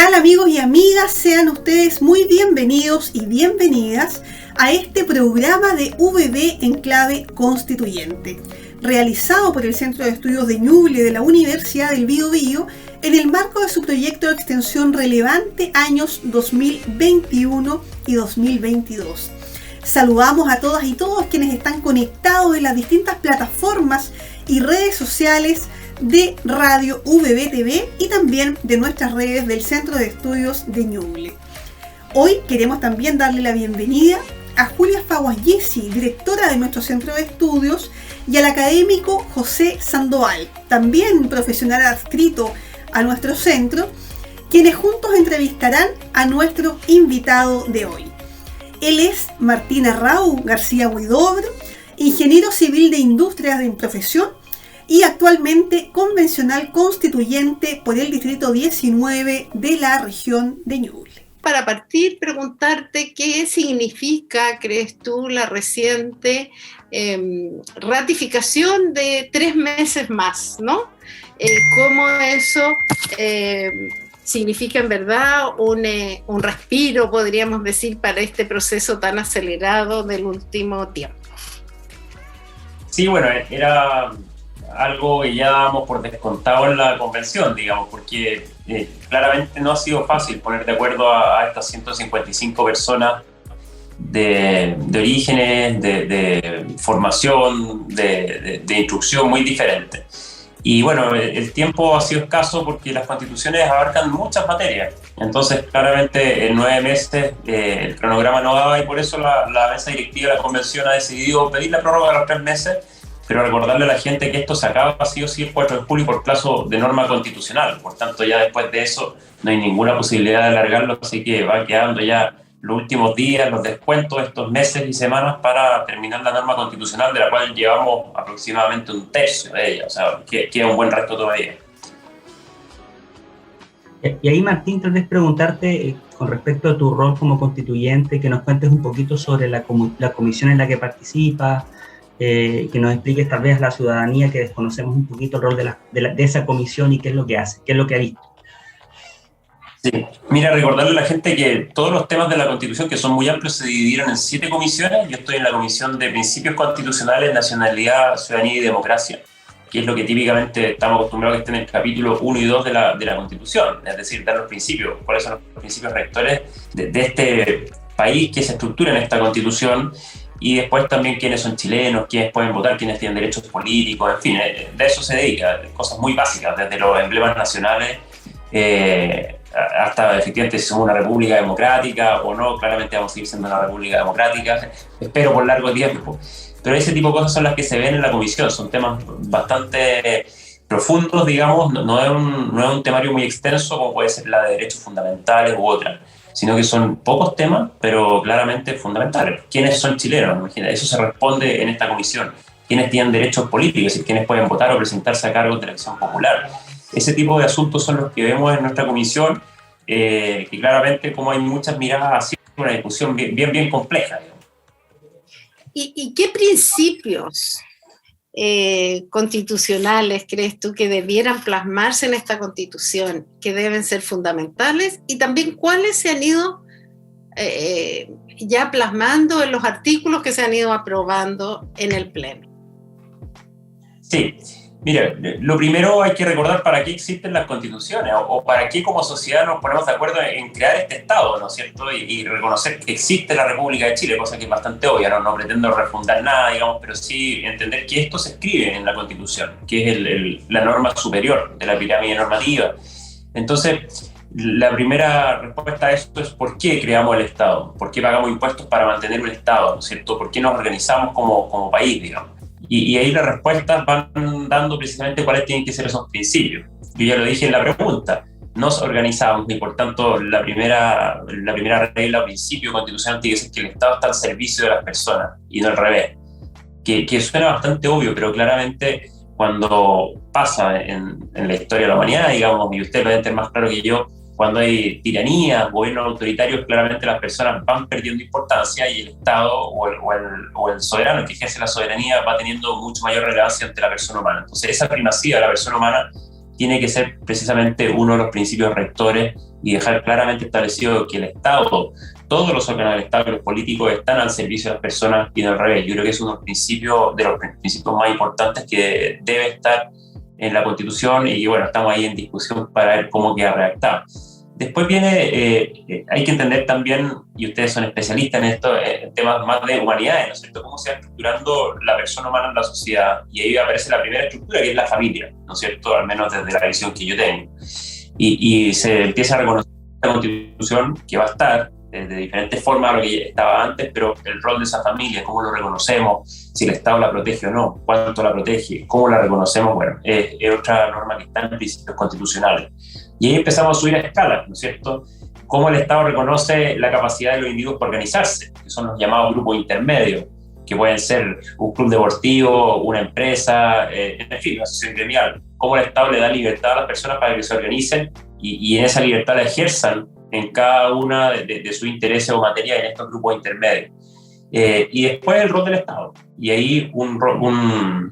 tal, amigos y amigas? Sean ustedes muy bienvenidos y bienvenidas a este programa de VB en clave constituyente, realizado por el Centro de Estudios de Ñuble de la Universidad del Biobío en el marco de su proyecto de extensión relevante años 2021 y 2022. Saludamos a todas y todos quienes están conectados en las distintas plataformas y redes sociales de Radio VB TV y también de nuestras redes del Centro de Estudios de Ñuble. Hoy queremos también darle la bienvenida a Julia Faguasgizi, directora de nuestro Centro de Estudios, y al académico José Sandoval, también profesional adscrito a nuestro centro, quienes juntos entrevistarán a nuestro invitado de hoy. Él es Martín Arrau García Huidobro, ingeniero civil de industrias en profesión y actualmente convencional constituyente por el distrito 19 de la región de Ñuble. Para partir, preguntarte qué significa, crees tú, la reciente ratificación de 3 meses más, ¿no? ¿Cómo eso significa en verdad un respiro, podríamos decir, para este proceso tan acelerado del último tiempo? Sí, bueno, era algo que ya dábamos por descontado en la convención, digamos, porque claramente no ha sido fácil poner de acuerdo a estas 155 personas de orígenes, de formación, de instrucción muy diferentes. Y bueno, el tiempo ha sido escaso porque las constituciones abarcan muchas materias. Entonces, claramente, en 9 meses el cronograma no daba y por eso la mesa directiva de la convención ha decidido pedir la prórroga de los 3 meses, pero recordarle a la gente que esto se acaba sí o sí el 4 de julio por plazo de norma constitucional. Por tanto, ya después de eso no hay ninguna posibilidad de alargarlo, así que va quedando ya los últimos días, los descuentos, estos meses y semanas para terminar la norma constitucional, de la cual llevamos aproximadamente 1/3 de ella, o sea, queda un buen resto todavía. Y ahí, Martín, tal vez preguntarte, con respecto a tu rol como constituyente, que nos cuentes un poquito sobre la comisión en la que participas, que nos expliques tal vez a la ciudadanía que desconocemos un poquito el rol de esa comisión y qué es lo que hace, qué es lo que ha visto. Sí, mira, recordarle a la gente que todos los temas de la Constitución, que son muy amplios, se dividieron en 7 comisiones. Yo estoy en la Comisión de Principios Constitucionales, Nacionalidad, Ciudadanía y Democracia, que es lo que típicamente estamos acostumbrados a que esté en el capítulo 1 y 2 de la Constitución, es decir, dar los principios, cuáles son los principios rectores de este país que se estructura en esta Constitución, y después también quiénes son chilenos, quiénes pueden votar, quiénes tienen derechos políticos, en fin, de eso se dedica, cosas muy básicas, desde los emblemas nacionales, hasta efectivamente si somos una república democrática o no. Claramente vamos a seguir siendo una república democrática, espero por largo tiempo, pero ese tipo de cosas son las que se ven en la comisión, son temas bastante profundos, digamos, no es un temario muy extenso como puede ser la de derechos fundamentales u otra, sino que son pocos temas, pero claramente fundamentales. ¿Quiénes son chilenos? Imagínate, eso se responde en esta comisión. ¿Quiénes tienen derechos políticos? Y ¿quiénes pueden votar o presentarse a cargos de elección popular? Ese tipo de asuntos son los que vemos en nuestra comisión, que claramente, como hay muchas miradas, así una discusión bien compleja. ¿Y qué principios constitucionales crees tú que debieran plasmarse en esta Constitución, que deben ser fundamentales? Y también, ¿cuáles se han ido ya plasmando en los artículos que se han ido aprobando en el Pleno? Sí. Mira, lo primero hay que recordar para qué existen las constituciones o para qué como sociedad nos ponemos de acuerdo en crear este Estado, ¿no es cierto? Y reconocer que existe la República de Chile, cosa que es bastante obvia, no pretendo refundar nada, digamos, pero sí entender que esto se escribe en la Constitución, que es la norma superior de la pirámide normativa. Entonces, la primera respuesta a esto es ¿por qué creamos el Estado? ¿Por qué pagamos impuestos para mantener un Estado, ¿no es cierto? ¿Por qué nos organizamos como país, digamos? Y ahí las respuestas van dando precisamente cuáles tienen que ser esos principios. Yo ya lo dije en la pregunta, nos organizamos y por tanto la primera regla o principio constitucional tiene que ser que el Estado está al servicio de las personas y no al revés. Que suena bastante obvio, pero claramente cuando pasa en la historia de la humanidad, digamos, y usted lo debe tener más claro que yo, cuando hay tiranías, gobiernos autoritarios, claramente las personas van perdiendo importancia y el Estado o el soberano que ejerce la soberanía va teniendo mucho mayor relevancia ante la persona humana. Entonces esa primacía de la persona humana tiene que ser precisamente uno de los principios rectores y dejar claramente establecido que el Estado, todos los órganos del Estado y los políticos están al servicio de las personas y no al revés. Yo creo que es uno de los principios más importantes que debe estar en la Constitución y bueno, estamos ahí en discusión para ver cómo queda redactado. Después viene, hay que entender también, y ustedes son especialistas en esto, en temas más de humanidades, ¿no es cierto? Cómo se va estructurando la persona humana en la sociedad. Y ahí aparece la primera estructura, que es la familia, ¿no es cierto? Al menos desde la visión que yo tengo. Y se empieza a reconocer la Constitución que va a estar de diferentes formas a lo que estaba antes, pero el rol de esa familia, cómo lo reconocemos, si el Estado la protege o no, cuánto la protege, cómo la reconocemos, bueno, es otra norma que está en principios constitucionales. Y ahí empezamos a subir a escala, ¿no es cierto? Cómo el Estado reconoce la capacidad de los individuos para organizarse, que son los llamados grupos intermedios, que pueden ser un club deportivo, una empresa, en fin, una asociación gremial. Cómo el Estado le da libertad a las personas para que se organicen y en esa libertad la ejerzan en cada una de sus intereses o materias en estos grupos intermedios. Y después el rol del Estado. Y ahí un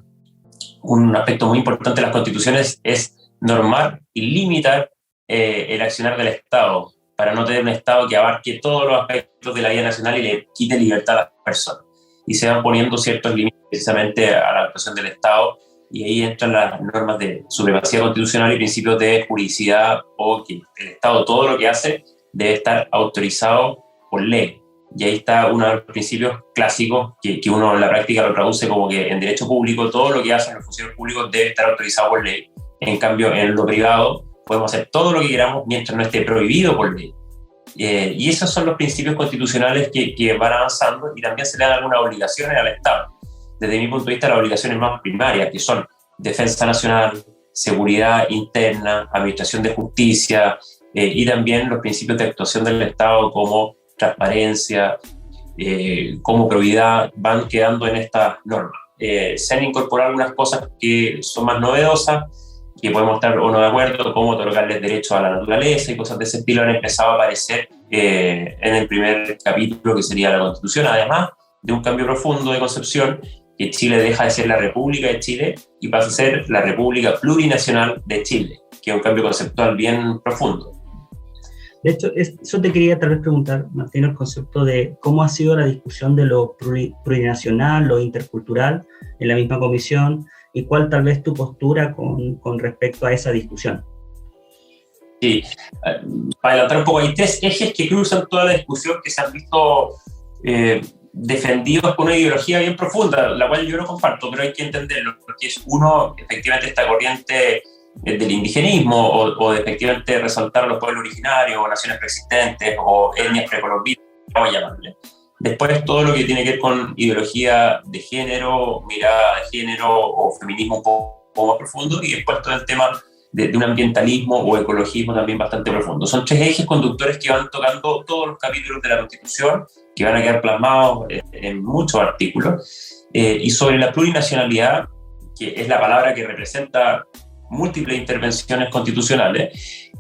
aspecto muy importante de las constituciones es normar y limitar el accionar del Estado, para no tener un Estado que abarque todos los aspectos de la vida nacional y le quite libertad a las personas. Y se van poniendo ciertos límites precisamente a la actuación del Estado, y ahí entran las normas de supremacía constitucional y principios de juridicidad, o que el Estado todo lo que hace debe estar autorizado por ley. Y ahí está uno de los principios clásicos que uno en la práctica lo traduce como que en derecho público todo lo que hacen los funcionarios públicos debe estar autorizado por ley. En cambio, en lo privado podemos hacer todo lo que queramos mientras no esté prohibido por ley. Y esos son los principios constitucionales que van avanzando, y también se le dan algunas obligaciones al Estado. Desde mi punto de vista, las obligaciones más primarias, que son defensa nacional, seguridad interna, administración de justicia, y también los principios de actuación del Estado como transparencia, como probidad, van quedando en estas normas. Se han incorporado algunas cosas que son más novedosas, que podemos estar o no de acuerdo, como otorgarles derechos a la naturaleza y cosas de ese estilo han empezado a aparecer en el primer capítulo, que sería la Constitución, además de un cambio profundo de concepción, que Chile deja de ser la República de Chile y pasa a ser la República Plurinacional de Chile, que es un cambio conceptual bien profundo. De hecho, eso te quería tal vez preguntar, Martín, el concepto de cómo ha sido la discusión de lo plurinacional, lo intercultural en la misma comisión, y cuál tal vez tu postura con respecto a esa discusión. Sí, para adelantar un poco, hay tres ejes que cruzan toda la discusión, que se han visto defendidos por una ideología bien profunda, la cual yo no comparto, pero hay que entenderlo, porque es uno, efectivamente, esta corriente del indigenismo, o de efectivamente resaltar a los pueblos originarios, o naciones preexistentes, o etnias precolombinas, vamos a llamarle. Después todo lo que tiene que ver con ideología de género, mirada de género o feminismo un poco más profundo, y después todo el tema de un ambientalismo o ecologismo también bastante profundo. Son tres ejes conductores que van tocando todos los capítulos de la Constitución, que van a quedar plasmados en muchos artículos. Y sobre la plurinacionalidad, que es la palabra que representa múltiples intervenciones constitucionales,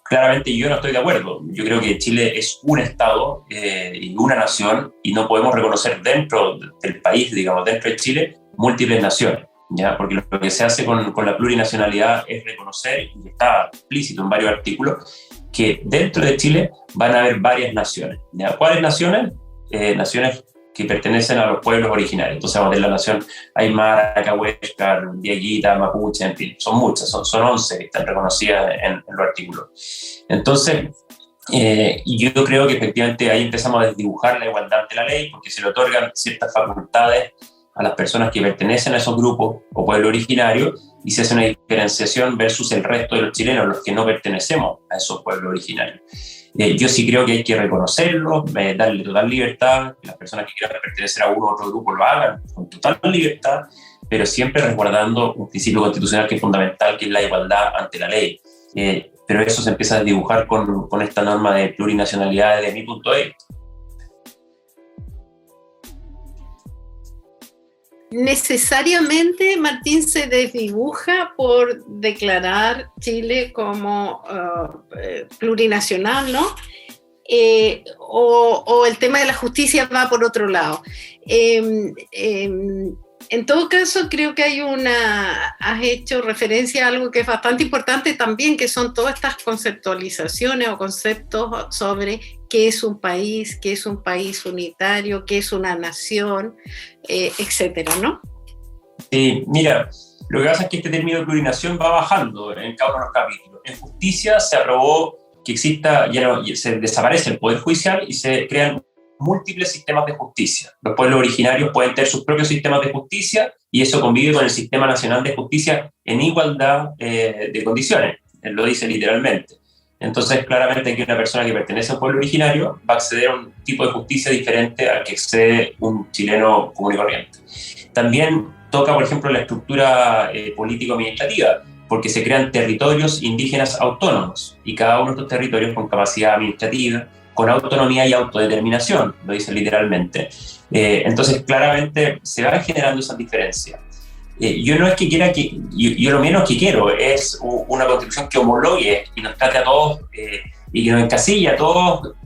claramente yo no estoy de acuerdo. Yo creo que Chile es un Estado y una nación, y no podemos reconocer dentro del país, digamos, dentro de Chile, múltiples naciones, ¿ya? Porque lo que se hace con la plurinacionalidad es reconocer, y está explícito en varios artículos, que dentro de Chile van a haber varias naciones, ¿ya? ¿Cuáles naciones? Naciones que pertenecen a los pueblos originarios. Entonces vamos a tener la nación Aymara, Cahuéscar, Dieguita, Mapuche, en fin, son muchas, son 11 que están reconocidas en los artículos. Entonces, yo creo que efectivamente ahí empezamos a desdibujar la igualdad ante la ley, porque se le otorgan ciertas facultades a las personas que pertenecen a esos grupos o pueblos originarios, y se hace una diferenciación versus el resto de los chilenos, los que no pertenecemos a esos pueblos originarios. Yo sí creo que hay que reconocerlo, darle total libertad, que las personas que quieran pertenecer a uno u otro grupo lo hagan con total libertad, pero siempre resguardando un principio constitucional que es fundamental, que es la igualdad ante la ley. Pero eso se empieza a dibujar con esta norma de plurinacionalidad desde mi punto de vista. Necesariamente, Martín, se desdibuja por declarar Chile como plurinacional, ¿no? O el tema de la justicia va por otro lado. En todo caso, creo que has hecho referencia a algo que es bastante importante también, que son todas estas conceptualizaciones o conceptos sobre qué es un país unitario, qué es una nación, etcétera, ¿no? Sí, mira, lo que pasa es que este término de plurinación va bajando en cada uno de los capítulos. En justicia se aprobó que se desaparece el poder judicial y se crean múltiples sistemas de justicia. Los pueblos originarios pueden tener sus propios sistemas de justicia y eso convive con el Sistema Nacional de Justicia en igualdad de condiciones, él lo dice literalmente. Entonces, claramente que una persona que pertenece a un pueblo originario va a acceder a un tipo de justicia diferente al que accede un chileno común y corriente. También toca, por ejemplo, la estructura político-administrativa, porque se crean territorios indígenas autónomos y cada uno de estos territorios con capacidad administrativa, con autonomía y autodeterminación, lo dice literalmente. Entonces, claramente se van generando esas diferencias. Yo no es que quiera que, yo lo menos que quiero es una constitución que homologue y nos trate a todos y que nos encasille a todos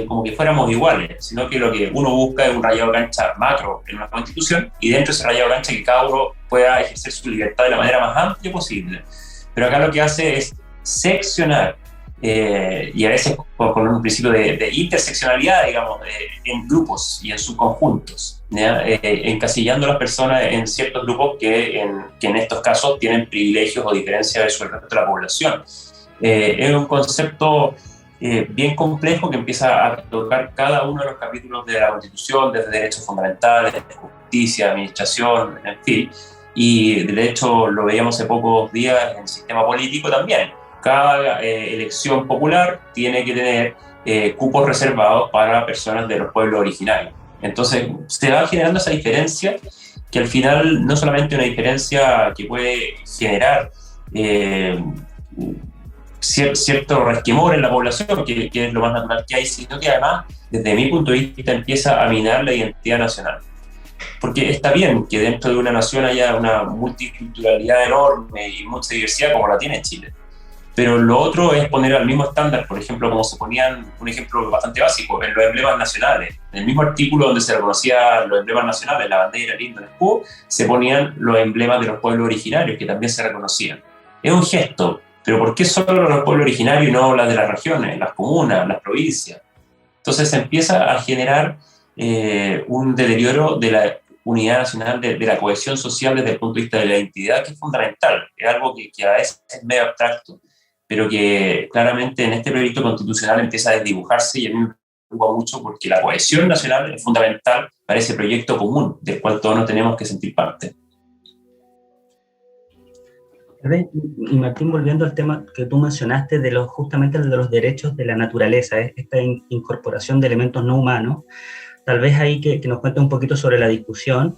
como que fuéramos iguales, sino que lo que uno busca es un rayado de cancha macro en una constitución y dentro de ese rayado de cancha que cada uno pueda ejercer su libertad de la manera más amplia posible. Pero acá lo que hace es seccionar y a veces con un principio de interseccionalidad, digamos, en grupos y en subconjuntos, encasillando a las personas en ciertos grupos que en estos casos tienen privilegios o diferencias versus el resto de la población. Es un concepto bien complejo que empieza a tocar cada uno de los capítulos de la Constitución, desde derechos fundamentales, justicia, administración, en fin, y de hecho lo veíamos hace pocos días en el sistema político también. Cada elección popular tiene que tener cupos reservados para personas de los pueblos originarios. Entonces se va generando esa diferencia que al final no solamente una diferencia que puede generar cierto resquemor en la población, que es lo más natural que hay, sino que además, desde mi punto de vista, empieza a minar la identidad nacional. Porque está bien que dentro de una nación haya una multiculturalidad enorme y mucha diversidad como la tiene Chile. Pero lo otro es poner al mismo estándar, por ejemplo, como se ponían, un ejemplo bastante básico, en los emblemas nacionales. En el mismo artículo donde se reconocían los emblemas nacionales, la bandera, el himno, el escudo, se ponían los emblemas de los pueblos originarios, que también se reconocían. Es un gesto, pero ¿por qué solo los pueblos originarios y no las de las regiones, las comunas, las provincias? Entonces se empieza a generar un deterioro de la unidad nacional, de la cohesión social desde el punto de vista de la identidad, que es fundamental. Es algo que a veces es medio abstracto, pero que claramente en este proyecto constitucional empieza a desdibujarse y a mí me preocupa mucho porque la cohesión nacional es fundamental para ese proyecto común del cual todos nos tenemos que sentir parte. Y Martín, volviendo al tema que tú mencionaste justamente de los derechos de la naturaleza, esta incorporación de elementos no humanos, tal vez ahí que nos cuente un poquito sobre la discusión,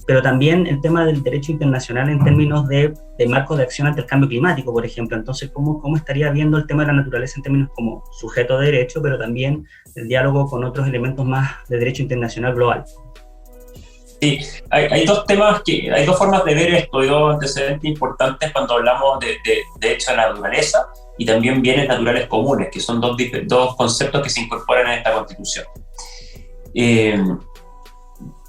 pero también el tema del derecho internacional en términos de marcos de acción ante el cambio climático, por ejemplo. Entonces, ¿cómo estaría viendo el tema de la naturaleza en términos como sujeto de derecho, pero también el diálogo con otros elementos más de derecho internacional global? Sí, hay dos temas, hay dos formas de ver esto, hay dos antecedentes importantes cuando hablamos de derecho a la naturaleza y también bienes naturales comunes, que son dos conceptos que se incorporan en esta Constitución.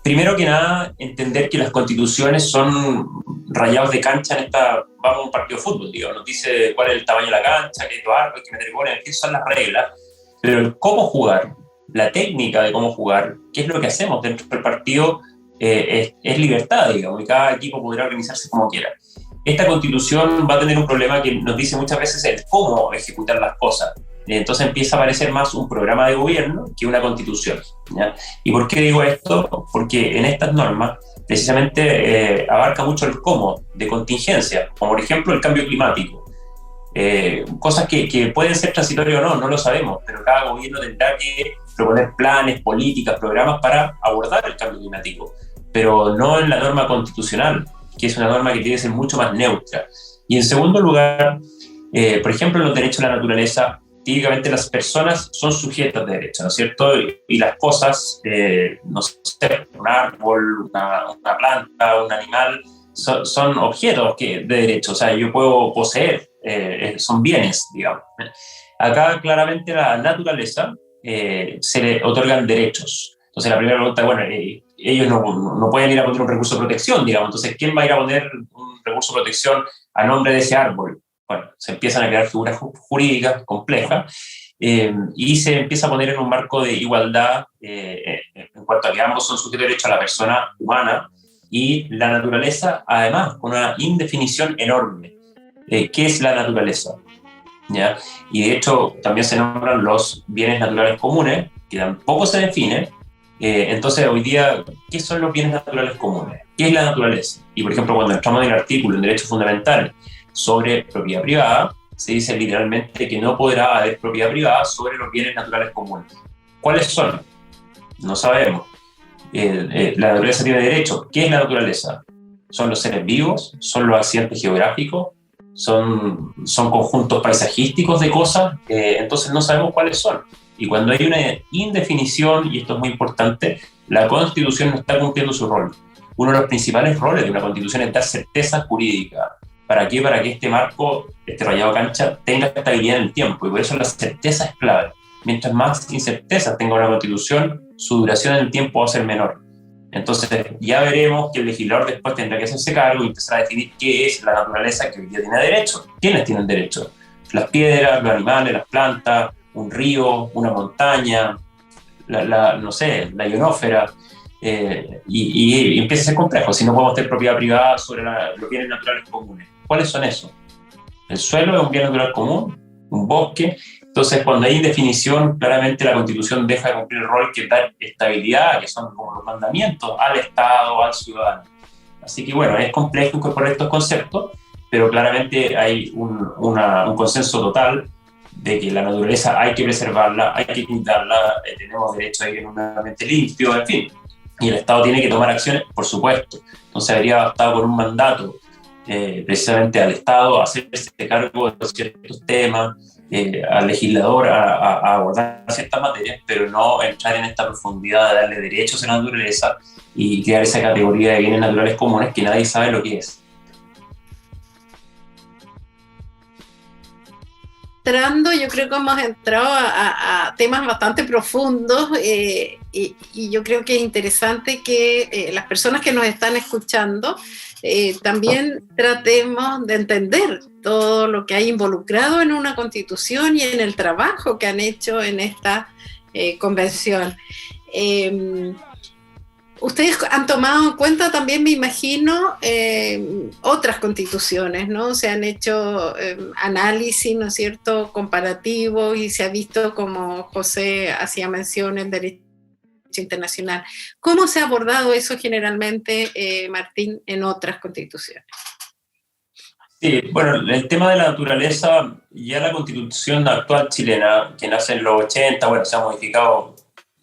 Primero que nada, entender que las constituciones son rayados de cancha en vamos a un partido de fútbol, digo, nos dice cuál es el tamaño de la cancha, qué árbol, qué meter goles, qué son las reglas, pero el cómo jugar, la técnica de cómo jugar, qué es lo que hacemos dentro del partido, es libertad, digamos, y cada equipo podrá organizarse como quiera. Esta constitución va a tener un problema que nos dice muchas veces el cómo ejecutar las cosas. Entonces empieza a parecer más un programa de gobierno que una constitución, ¿ya? ¿Y por qué digo esto? Porque en estas normas precisamente abarca mucho el cómo de contingencia, como por ejemplo el cambio climático. Cosas que pueden ser transitorias o no lo sabemos, pero cada gobierno tendrá que proponer planes, políticas, programas para abordar el cambio climático, pero no en la norma constitucional, que es una norma que tiene que ser mucho más neutra. Y en segundo lugar, por ejemplo, en los derechos a la naturaleza, típicamente las personas son sujetas de derecho, ¿no es cierto? Y las cosas, no sé, un árbol, una planta, un animal, son objetos de derecho, o sea, yo puedo poseer, son bienes, digamos. Acá claramente a la naturaleza se le otorgan derechos. Entonces la primera pregunta, bueno, ellos no pueden ir a poner un recurso de protección, digamos. Entonces, ¿quién va a ir a poner un recurso de protección a nombre de ese árbol? Bueno, se empiezan a crear figuras jurídicas complejas y se empieza a poner en un marco de igualdad en cuanto a que ambos son sujetos de derecho a la persona humana y la naturaleza, además, con una indefinición enorme. ¿Qué es la naturaleza? ¿Ya? Y de hecho, también se nombran los bienes naturales comunes, que tampoco se definen. Entonces, hoy día, ¿qué son los bienes naturales comunes? ¿Qué es la naturaleza? Y, por ejemplo, cuando entramos en el artículo en Derechos Fundamentales sobre propiedad privada, se dice literalmente que no podrá haber propiedad privada sobre los bienes naturales comunes. ¿Cuáles son? No sabemos. La naturaleza tiene derechos. ¿Qué es la naturaleza? ¿Son los seres vivos? ¿Son los accidentes geográficos? ¿Son conjuntos paisajísticos de cosas? Entonces no sabemos cuáles son. Y cuando hay una indefinición, y esto es muy importante, la Constitución no está cumpliendo su rol. Uno de los principales roles de una Constitución es dar certeza jurídica. ¿Para qué? Para que este marco, este rayado cancha, tenga estabilidad en el tiempo. Y por eso la certeza es clave. Mientras más incerteza tenga una Constitución, su duración en el tiempo va a ser menor. Entonces ya veremos que el legislador después tendrá que hacerse cargo y empezar a definir qué es la naturaleza que hoy día tiene derecho. ¿Quiénes tienen derecho? Las piedras, los animales, las plantas, un río, una montaña, no sé, la ionósfera, y empieza a ser complejo. Si no podemos tener propiedad privada sobre los bienes naturales comunes. ¿Cuáles son esos? El suelo es un bien natural común, un bosque. Entonces, cuando hay indefinición, claramente la Constitución deja de cumplir el rol que da estabilidad, que son como los mandamientos al Estado, al ciudadano. Así que, bueno, es complejo incorporar estos conceptos, pero claramente hay un consenso total de que la naturaleza hay que preservarla, hay que cuidarla, tenemos derecho a vivir en un ambiente limpio, en fin. Y el Estado tiene que tomar acciones, por supuesto. Entonces, habría bastado con un mandato precisamente al Estado a hacerse cargo de ciertos temas, al legislador a abordar ciertas materias, pero no entrar en esta profundidad de darle derechos a la naturaleza y crear esa categoría de bienes naturales comunes que nadie sabe lo que es. Yo creo que hemos entrado a temas bastante profundos y yo creo que es interesante que las personas que nos están escuchando también tratemos de entender todo lo que hay involucrado en una constitución y en el trabajo que han hecho en esta convención. Ustedes han tomado en cuenta también, me imagino, otras constituciones, ¿no? Se han hecho análisis, ¿no es cierto?, comparativos, y se ha visto, como José hacía mención, el derecho internacional. ¿Cómo se ha abordado eso generalmente, Martín, en otras constituciones? Sí, bueno, el tema de la naturaleza, ya la Constitución actual chilena, que nace en los 80, bueno, se ha modificado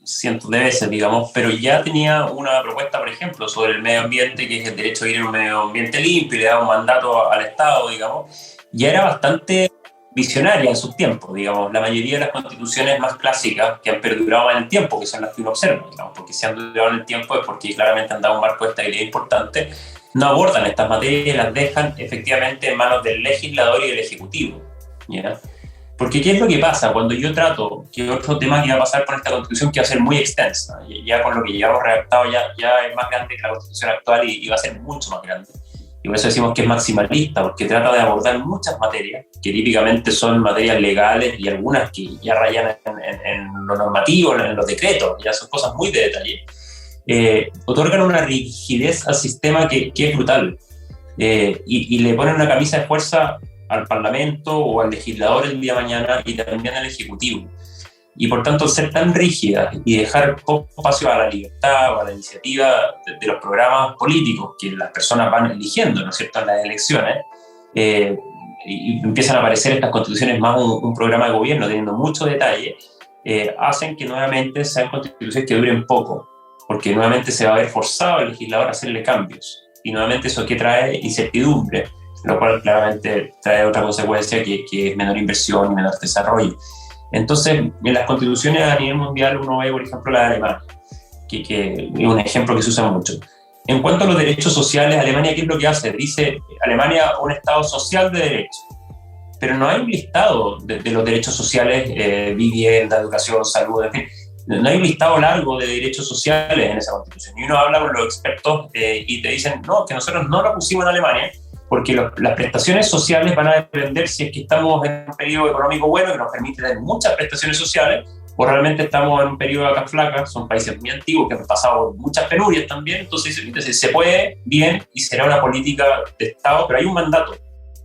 cientos de veces, digamos, pero ya tenía una propuesta, por ejemplo, sobre el medio ambiente, que es el derecho a vivir en un medio ambiente limpio, y le daba un mandato al Estado, digamos. Ya era bastante visionaria en sus tiempos, digamos. La mayoría de las constituciones más clásicas que han perdurado en el tiempo, que son las que uno observa, digamos, porque si han durado en el tiempo es porque claramente han dado un marco de estabilidad importante, no abordan estas materias y las dejan efectivamente en manos del legislador y del ejecutivo, ¿ya? Porque ¿qué es lo que pasa? Cuando yo trato, que otro tema que va a pasar con esta Constitución, que va a ser muy extensa, ya con lo que llevamos redactado ya es más grande que la Constitución actual y va a ser mucho más grande. Y por eso decimos que es maximalista, porque trata de abordar muchas materias, que típicamente son materias legales y algunas que ya rayan en lo normativo, en los decretos, ya son cosas muy de detalle. Otorgan una rigidez al sistema que es brutal y le ponen una camisa de fuerza al Parlamento o al legislador el día de mañana y también al Ejecutivo. Y por tanto, ser tan rígida y dejar poco espacio a la libertad o a la iniciativa de los programas políticos que las personas van eligiendo, ¿no es cierto?, en las elecciones, y empiezan a aparecer estas constituciones más un programa de gobierno teniendo mucho detalle, hacen que nuevamente sean constituciones que duren poco, porque nuevamente se va a ver forzado el legislador a hacerle cambios. Y nuevamente eso que trae incertidumbre, lo cual claramente trae otra consecuencia que es menor inversión y menor desarrollo. Entonces, en las constituciones a nivel mundial uno ve, por ejemplo, la de Alemania, que es un ejemplo que se usa mucho. En cuanto a los derechos sociales, Alemania, ¿qué es lo que hace? Dice, Alemania, un Estado social de derechos. Pero no hay un listado de los derechos sociales, vivienda, educación, salud, en fin. no hay un listado largo de derechos sociales en esa Constitución. Y uno habla con los expertos y te dicen, no, que nosotros no lo pusimos en Alemania, porque las prestaciones sociales van a depender si es que estamos en un periodo económico bueno que nos permite tener muchas prestaciones sociales, o realmente estamos en un periodo de vacas flacas. Son países muy antiguos que han pasado muchas penurias también, entonces se puede bien y será una política de Estado, pero hay un mandato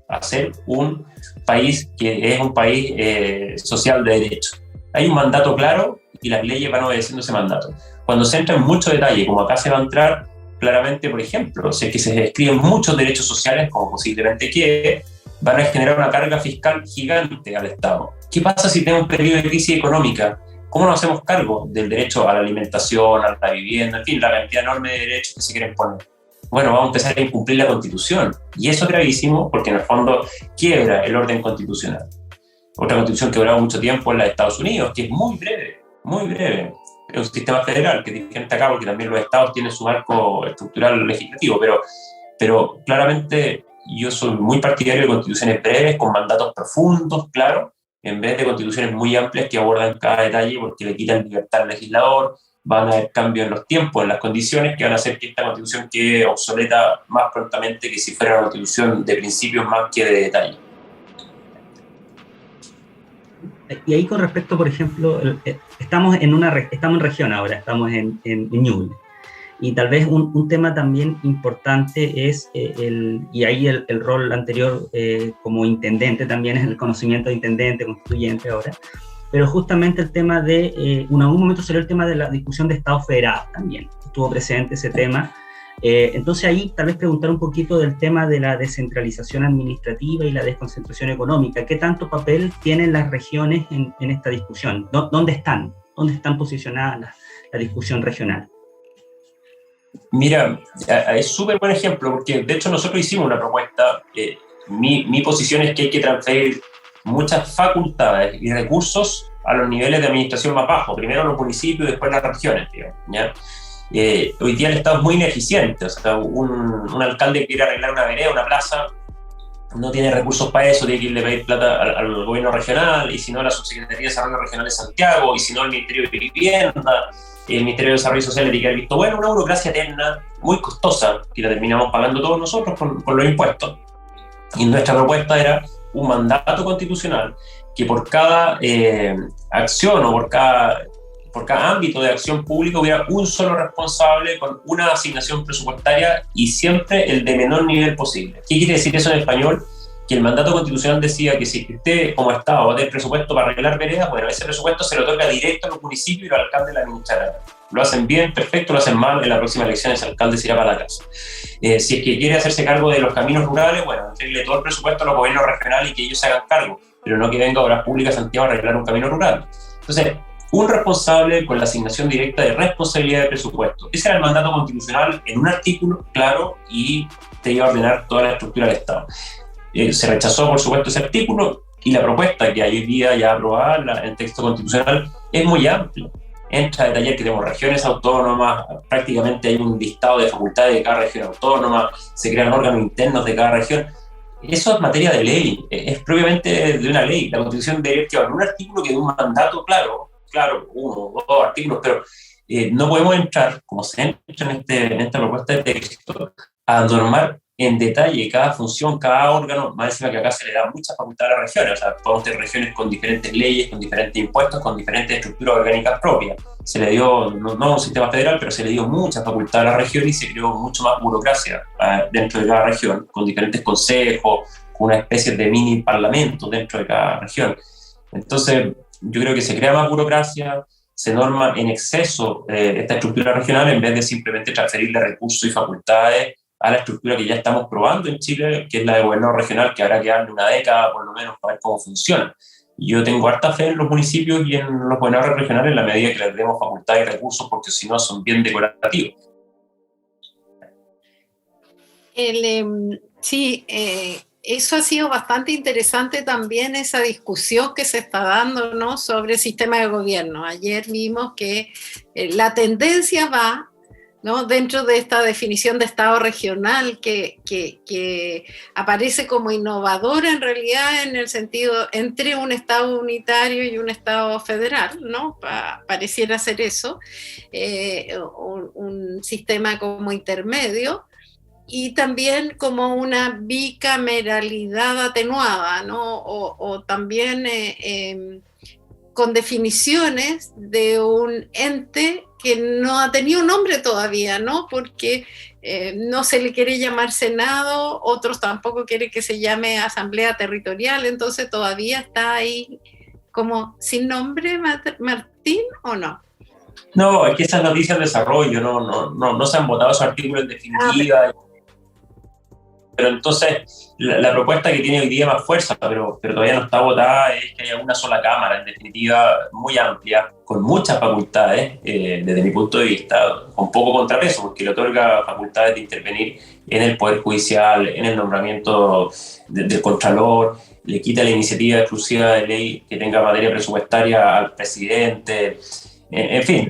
a ser un país que es un país social de derecho. Hay un mandato claro y las leyes van obedeciendo ese mandato. Cuando se entra en mucho detalle, como acá se va a entrar, claramente, por ejemplo, si es que se describen muchos derechos sociales, como posiblemente que van a generar una carga fiscal gigante al Estado. ¿Qué pasa si tenemos un periodo de crisis económica? ¿Cómo nos hacemos cargo del derecho a la alimentación, a la vivienda, en fin, la cantidad enorme de derechos que se quieren poner? Bueno, vamos a empezar a incumplir la Constitución. Y eso es gravísimo porque en el fondo quiebra el orden constitucional. Otra constitución que duraba mucho tiempo es la de Estados Unidos, que es muy breve, muy breve. Es un sistema federal que es diferente acá porque también los estados tienen su marco estructural legislativo, pero claramente yo soy muy partidario de constituciones breves, con mandatos profundos, claro, en vez de constituciones muy amplias que abordan cada detalle porque le quitan libertad al legislador. Van a haber cambios en los tiempos, en las condiciones, que van a hacer que esta constitución quede obsoleta más prontamente que si fuera una constitución de principios más que de detalle. Y ahí con respecto, por ejemplo, estamos en región ahora, estamos en Ñuble. Y tal vez un tema también importante es, y ahí el rol anterior como intendente también es el conocimiento de intendente, constituyente ahora, pero justamente el tema de, en algún momento salió el tema de la discusión de Estado federal también, estuvo presente ese tema. Entonces ahí tal vez preguntar un poquito del tema de la descentralización administrativa y la desconcentración económica. ¿Qué tanto papel tienen las regiones en esta discusión? ¿Dónde están posicionadas la discusión regional? Mira, es súper buen ejemplo, porque de hecho nosotros hicimos una propuesta. Mi posición es que hay que transferir muchas facultades y recursos a los niveles de administración más bajos, primero a los municipios y después a las regiones, digamos, ¿ya? Hoy día el Estado es muy ineficiente. O sea, un alcalde que quiere arreglar una vereda, una plaza, no tiene recursos para eso, tiene que irle a pedir plata al gobierno regional, y si no, la Subsecretaría de Desarrollo Regional de Santiago, y si no, el Ministerio de Vivienda, el Ministerio de Desarrollo Social le tiene que haber visto, bueno, una burocracia eterna, muy costosa, que la terminamos pagando todos nosotros con los impuestos. Y nuestra propuesta era un mandato constitucional que por cada acción o por cada ámbito de acción pública hubiera un solo responsable con una asignación presupuestaria y siempre el de menor nivel posible. ¿Qué quiere decir eso en español? Que el mandato constitucional decía que si usted como Estado va a tener presupuesto para arreglar veredas, bueno, ese presupuesto se lo toca directo a los municipios y los alcaldes la administrarán. Lo hacen bien, perfecto; lo hacen mal, en la próxima elección ese alcalde se irá para la casa. Si es que quiere hacerse cargo de los caminos rurales, bueno, entregue todo el presupuesto a los gobiernos regionales y que ellos se hagan cargo, pero no que venga a Obras Públicas Santiago a arreglar un camino rural. Entonces, un responsable con la asignación directa de responsabilidad de presupuesto. Ese era el mandato constitucional en un artículo, claro, y te iba a ordenar toda la estructura del Estado. Se rechazó, por supuesto, ese artículo, y la propuesta que hay hoy día ya aprobada, el texto constitucional, es muy amplio. Entra a detallar que tenemos regiones autónomas, prácticamente hay un listado de facultades de cada región autónoma, se crean órganos internos de cada región. Eso es materia de ley, es propiamente de una ley. La Constitución debería llevar un artículo que dé un mandato claro, uno o dos artículos, pero no podemos entrar, como se entra en esta propuesta de texto, a normar en detalle cada función, cada órgano, más encima que acá se le da mucha facultad a las regiones. O sea, podemos tener regiones con diferentes leyes, con diferentes impuestos, con diferentes estructuras orgánicas propias. Se le dio, no un sistema federal, pero se le dio mucha facultad a la región y se creó mucho más burocracia dentro de cada región, con diferentes consejos, con una especie de mini parlamento dentro de cada región. Entonces, yo creo que se crea más burocracia, se norma en exceso esta estructura regional en vez de simplemente transferirle recursos y facultades a la estructura que ya estamos probando en Chile, que es la de gobierno regional, que habrá que darle una década por lo menos para ver cómo funciona. Yo tengo harta fe en los municipios y en los gobernadores regionales en la medida que les demos facultades y recursos, porque si no son bien decorativos. Sí, eso ha sido bastante interesante también, esa discusión que se está dando, ¿no?, sobre el sistema de gobierno. Ayer vimos que la tendencia va ¿no? Dentro de esta definición de Estado regional que aparece como innovadora en realidad en el sentido entre un Estado unitario y un Estado federal, ¿no? Pareciera ser eso, un sistema como intermedio, y también como una bicameralidad atenuada, ¿no? O también con definiciones de un ente que no ha tenido un nombre todavía, ¿no? Porque no se le quiere llamar Senado, otros tampoco quieren que se llame Asamblea Territorial, entonces todavía está ahí como sin nombre, Martín, ¿o no? No, es que esas noticias de desarrollo no se han votado esos artículos en definitiva. Pero entonces la propuesta que tiene hoy día más fuerza, pero todavía no está votada, es que haya una sola Cámara, en definitiva, muy amplia, con muchas facultades, desde mi punto de vista, con poco contrapeso, porque le otorga facultades de intervenir en el Poder Judicial, en el nombramiento del Contralor, le quita la iniciativa exclusiva de ley que tenga materia presupuestaria al presidente. En fin,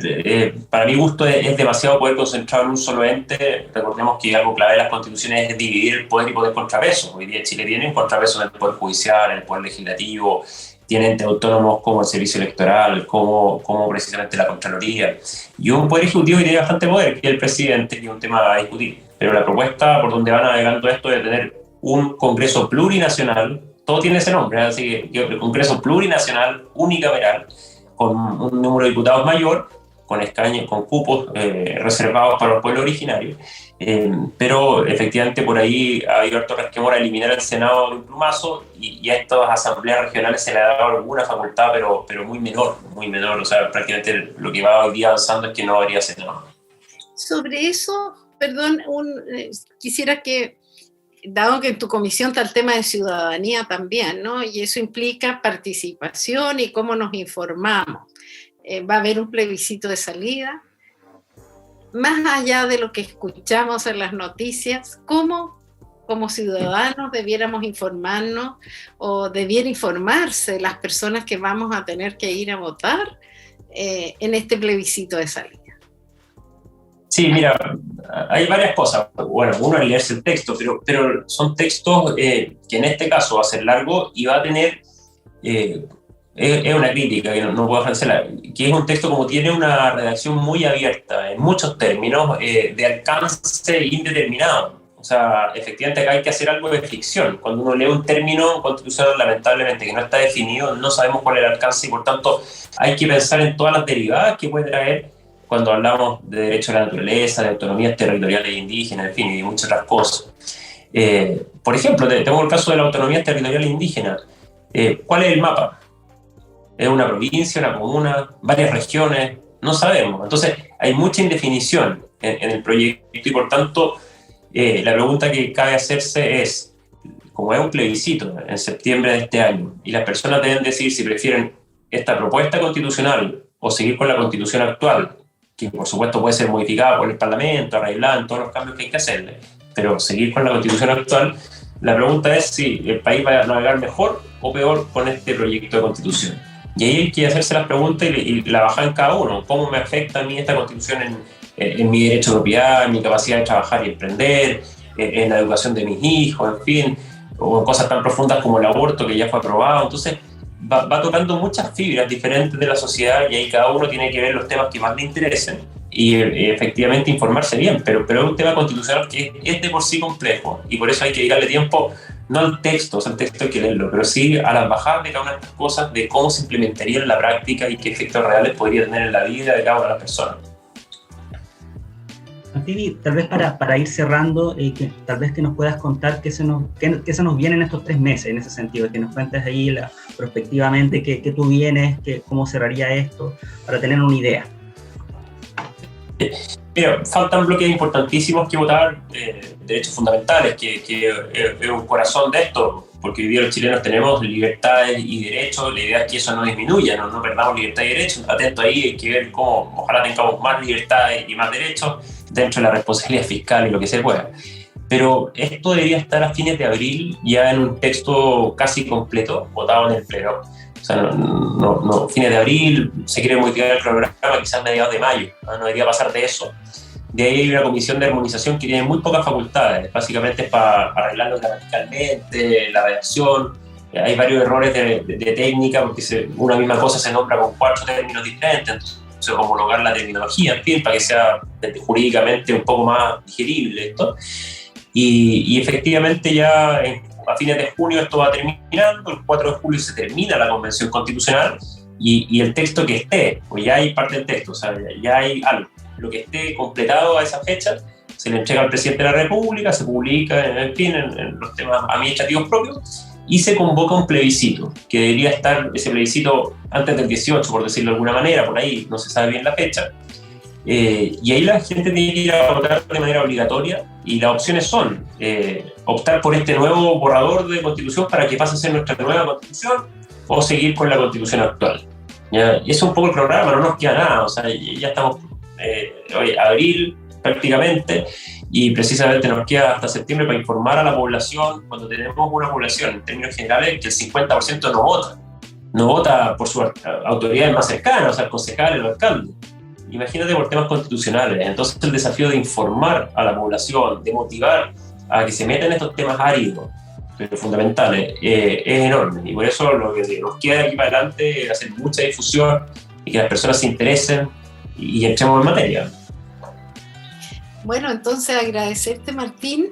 para mi gusto es demasiado poder concentrado en un solo ente. Recordemos que algo clave de las constituciones es dividir el poder y poder contrapeso. Hoy día Chile tiene un contrapeso en el poder judicial, en el poder legislativo, tiene entes autónomos como el servicio electoral, como precisamente la Contraloría, y un poder ejecutivo que tiene bastante poder, que es el presidente, que es un tema a discutir. Pero la propuesta por donde va navegando esto es tener un Congreso plurinacional, todo tiene ese nombre, así que el Congreso plurinacional, unicameral, con un número de diputados mayor, con escaños, con cupos reservados para los pueblos originarios, pero efectivamente por ahí ha habido harto resquemor a eliminar el Senado de un plumazo, y a estas asambleas regionales se le ha dado alguna facultad, pero muy menor, o sea, prácticamente lo que va hoy día avanzando es que no habría Senado. Sobre eso, perdón, quisiera que, dado que en tu comisión está el tema de ciudadanía también, ¿no? Y eso implica participación y cómo nos informamos. Va a haber un plebiscito de salida. Más allá de lo que escuchamos en las noticias, ¿cómo como ciudadanos debiéramos informarnos o debiera informarse las personas que vamos a tener que ir a votar en este plebiscito de salida? Sí, mira, hay varias cosas. Bueno, uno es leerse el texto, pero son textos que en este caso va a ser largo y va a tener, es una crítica que no puedo cancelar, que es un texto como tiene una redacción muy abierta, en muchos términos, de alcance indeterminado. O sea, efectivamente acá hay que hacer algo de ficción. Cuando uno lee un término constitucional, lamentablemente, que no está definido, no sabemos cuál es el alcance y por tanto hay que pensar en todas las derivadas que puede traer cuando hablamos de derecho a la naturaleza, de autonomías territoriales indígenas, en fin, y de muchas otras cosas. Por ejemplo, tengo el caso de la autonomía territorial indígena. ¿Cuál es el mapa? ¿Es una provincia, una comuna, varias regiones? No sabemos. Entonces, hay mucha indefinición en el proyecto y, por tanto, la pregunta que cabe hacerse es, como es un plebiscito en septiembre de este año, y las personas deben decidir si prefieren esta propuesta constitucional o seguir con la constitución actual, que por supuesto puede ser modificada por el Parlamento, arreglada en todos los cambios que hay que hacerle, pero seguir con la constitución actual, la pregunta es si el país va a navegar mejor o peor con este proyecto de constitución. Y ahí hay que hacerse las preguntas y la bajar en cada uno. ¿Cómo me afecta a mí esta constitución en mi derecho de propiedad, en mi capacidad de trabajar y emprender, en la educación de mis hijos, en fin, o en cosas tan profundas como el aborto que ya fue aprobado? Entonces, va tocando muchas fibras diferentes de la sociedad y ahí cada uno tiene que ver los temas que más le interesen y efectivamente informarse bien, pero es un tema constitucional que es de por sí complejo y por eso hay que dedicarle tiempo, no al texto, o sea, el texto hay que leerlo, pero sí a las bajadas de cada una de estas cosas, de cómo se implementaría en la práctica y qué efectos reales podría tener en la vida de cada una de las personas. Martini, tal vez para ir cerrando, tal vez que nos puedas contar qué se nos viene en estos 3 meses, en ese sentido, que nos cuentes ahí prospectivamente qué tú vienes, cómo cerraría esto, para tener una idea. Mira, faltan bloques importantísimos que votar, derechos fundamentales, que es un corazón de esto, porque hoy día los chilenos tenemos libertades y derechos, la idea es que eso no disminuya, no perdamos libertad y derechos. Atento ahí, hay que ver cómo ojalá tengamos más libertades y más derechos dentro de la responsabilidad fiscal y lo que se pueda. Pero esto debería estar a fines de abril ya en un texto casi completo, votado en el Pleno. O sea, no fines de abril, se quiere modificar el cronograma quizás mediados de mayo, no debería pasar de eso. De ahí hay una comisión de armonización que tiene muy pocas facultades, básicamente es para arreglarlo gramaticalmente, la redacción. Hay varios errores de técnica, porque una misma cosa se nombra con 4 términos diferentes, entonces homologar la terminología, en fin, para que sea jurídicamente un poco más digerible esto. Y efectivamente ya a fines de junio esto va terminando, el 4 de julio se termina la Convención Constitucional y el texto que esté, pues ya hay parte del texto, o sea, ya hay algo. Lo que esté completado a esa fecha se le entrega al presidente de la República, se publica, en fin, en los temas administrativos propios, y se convoca un plebiscito, que debería estar ese plebiscito antes del 18, por decirlo de alguna manera, por ahí no se sabe bien la fecha, y ahí la gente tiene que ir a votar de manera obligatoria, y las opciones son optar por este nuevo borrador de Constitución para que pase a ser nuestra nueva Constitución, o seguir con la Constitución actual. ¿Ya? Y eso es un poco el programa, no nos queda nada, o sea, ya estamos hoy, abril prácticamente, y precisamente nos queda hasta septiembre para informar a la población, cuando tenemos una población en términos generales que el 50% no vota por sus autoridades más cercanas, o sea, el concejal, el alcalde. Imagínate por temas constitucionales. Entonces el desafío de informar a la población, de motivar a que se metan en estos temas áridos, pero fundamentales, es enorme, y por eso lo que nos queda de aquí para adelante es hacer mucha difusión y que las personas se interesen y entremos en materia. Bueno, entonces agradecerte, Martín,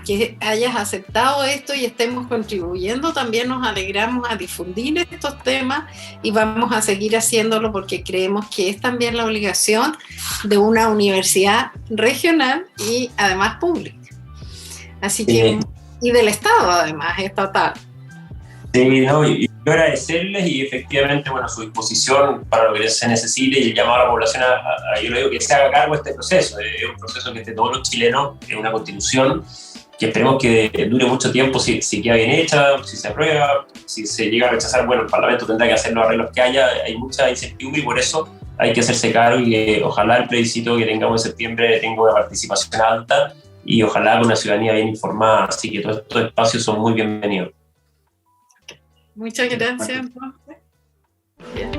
que hayas aceptado esto y estemos contribuyendo. También nos alegramos a difundir estos temas y vamos a seguir haciéndolo porque creemos que es también la obligación de una universidad regional y además pública. Así que, y del Estado además, estatal. Sí, no, y agradecerles y efectivamente, bueno, su disposición para lo que se necesite y el llamado a la población yo le digo que se haga cargo de este proceso. Es un proceso que esté todos los chilenos, es una constitución que esperemos que dure mucho tiempo si queda bien hecha, si se aprueba, si se llega a rechazar, bueno, el Parlamento tendrá que hacer los arreglos que haya, hay mucha incertidumbre y por eso hay que hacerse cargo y que ojalá el plebiscito que tengamos en septiembre tenga una participación alta y ojalá con una ciudadanía bien informada, así que todos estos espacios son muy bienvenidos. Muchas gracias. Bien.